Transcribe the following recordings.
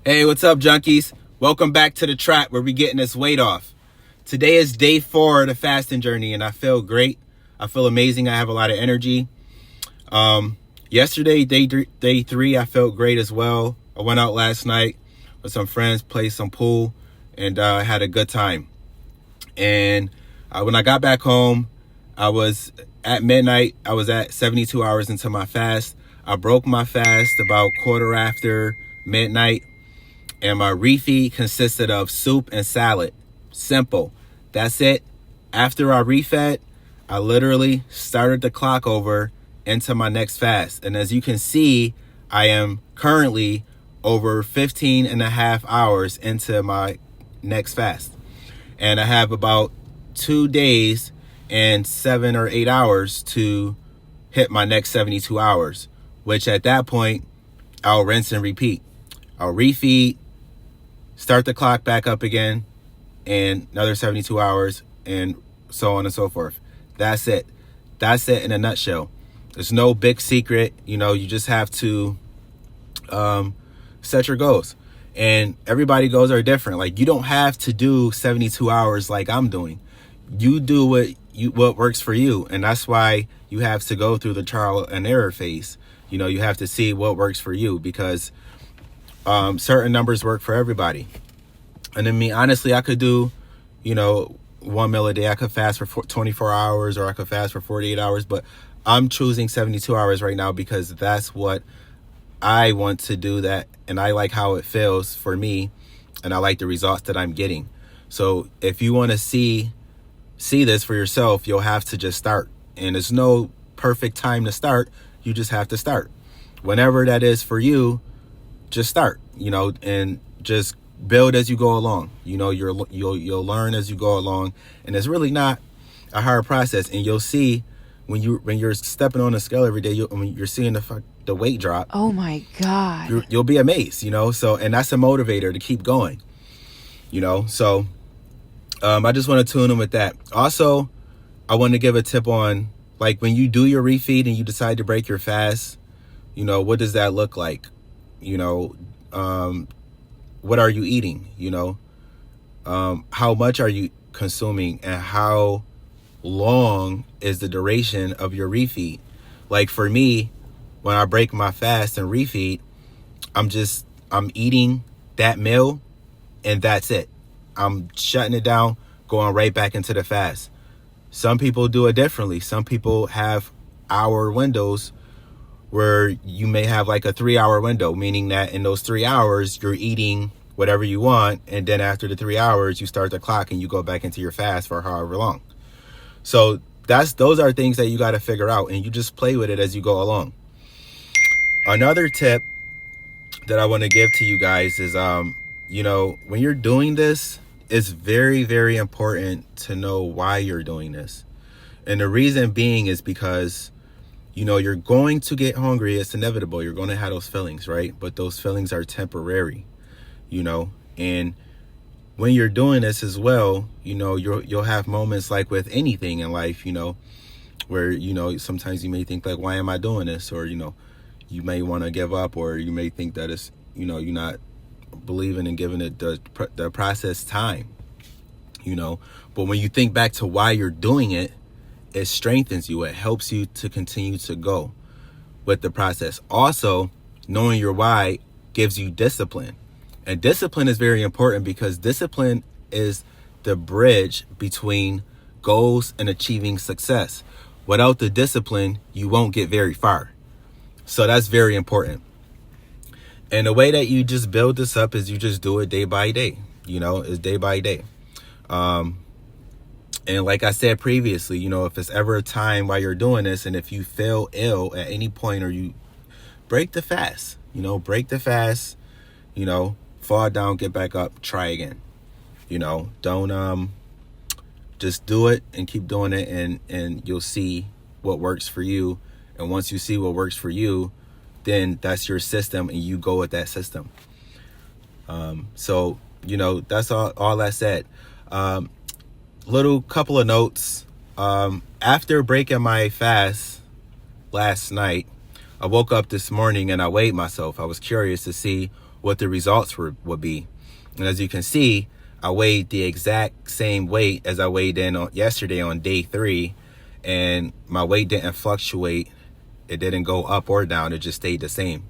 Hey, what's up, junkies? Welcome back to the trap where we getting this weight off. Today is day 4 of the fasting journey, and I feel great. I feel amazing. I have a lot of energy. Yesterday, day 3, I felt great as well. I went out last night with some friends, played some pool, and had a good time. And when I got back home, I was at midnight. I was at 72 hours into my fast. I broke my fast about quarter after midnight. And my refeed consisted of soup and salad. Simple. That's it. After I refed, I literally started the clock over into my next fast. And as you can see, I am currently over 15 and a half hours into my next fast. And I have about 2 days and 7 or 8 hours to hit my next 72 hours, which at that point, I'll rinse and repeat. I'll refeed, start the clock back up again, and another 72 hours, and so on and so forth. That's it. That's it in a nutshell. There's no big secret. You just have to set your goals. And everybody's goals are different. Like, you don't have to do 72 hours like I'm doing. You do what works for you. And that's why you have to go through the trial and error phase. You have to see what works for you, because certain numbers work for everybody. And I mean, honestly, I could do, 1 meal a day. I could fast for 24 hours, or I could fast for 48 hours, but I'm choosing 72 hours right now because that's what I want to do, that, and I like how it feels for me, and I like the results that I'm getting. So if you want to see this for yourself, you'll have to just start. And there's no perfect time to start. You just have to start. Whenever that is for you, just start, and just build as you go along. You'll learn as you go along, and it's really not a hard process. And you'll see when you're stepping on a scale every day, when you're seeing the weight drop. Oh my God! You'll be amazed, So, and that's a motivator to keep going, So, I just want to tune in with that. Also, I want to give a tip on, like, when you do your refeed and you decide to break your fast. What does that look like? What are you eating? How much are you consuming, and how long is the duration of your refeed? Like, for me, when I break my fast and refeed, I'm eating that meal, and that's it. I'm shutting it down, going right back into the fast. Some people do it differently. Some people have hour windows where you may have like a 3-hour window, meaning that in those 3 hours, you're eating whatever you want. And then after the 3 hours, you start the clock and you go back into your fast for however long. So those are things that you got to figure out, and you just play with it as you go along. Another tip that I want to give to you guys is, when you're doing this, it's very, very important to know why you're doing this. And the reason being is because you're going to get hungry. It's inevitable. You're going to have those feelings, right? But those feelings are temporary, and when you're doing this as well, you'll have moments like with anything in life, where, sometimes you may think like, why am I doing this? Or, you may want to give up, or you may think that it's, you're not believing in giving it the process time, but when you think back to why you're doing it, it strengthens you. It helps you to continue to go with the process. Also, knowing your why gives you discipline. And discipline is very important, because discipline is the bridge between goals and achieving success. Without the discipline, you won't get very far. So that's very important. And the way that you just build this up is you just do it day by day. It's day by day. And like I said previously, if it's ever a time while you're doing this, and if you feel ill at any point, or you break the fast, fall down, get back up, try again. Don't just do it and keep doing it, and you'll see what works for you. And once you see what works for you, then that's your system, and you go with that system. So that's all I said. Little couple of notes. After breaking my fast last night, I woke up this morning and I weighed myself. I was curious to see what the results would be. And as you can see, I weighed the exact same weight as I weighed in on yesterday on day 3, and my weight didn't fluctuate. It didn't go up or down. It just stayed the same.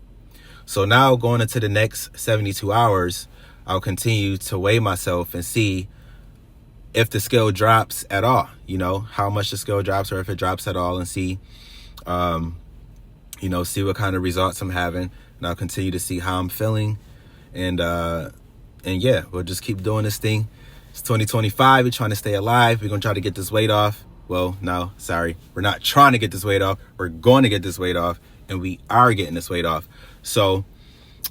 So now going into the next 72 hours, I'll continue to weigh myself and see if the scale drops at all, you know, how much the scale drops, or if it drops at all, and see, you know, see what kind of results I'm having. And I'll continue to see how I'm feeling. And yeah, we'll just keep doing this thing. It's 2025. We're trying to stay alive. We're going to try to get this weight off. Well, no, sorry. We're not trying to get this weight off. We're going to get this weight off, and we are getting this weight off. So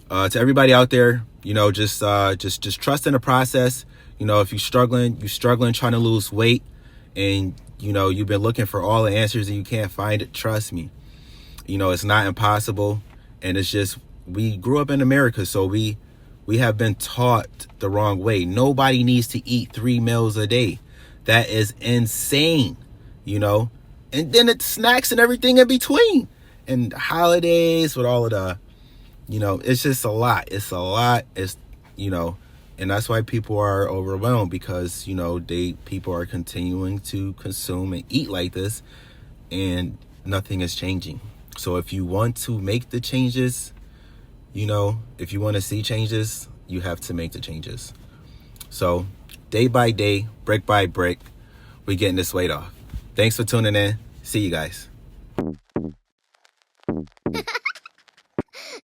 to everybody out there, you know, just trust in the process. You know, if you're struggling trying to lose weight, and, you know, you've been looking for all the answers and you can't find it, trust me. You know, it's not impossible. And it's just, we grew up in America, so we have been taught the wrong way. Nobody needs to eat 3 meals a day. That is insane, you know. And then it's snacks and everything in between, and holidays with all of the, you know, it's just a lot. It's a lot. It's, you know, and that's why people are overwhelmed, because, you know, people are continuing to consume and eat like this, and nothing is changing. So if you want to make the changes, you know, if you want to see changes, you have to make the changes. So day by day, brick by brick, we're getting this weight off. Thanks for tuning in. See you guys.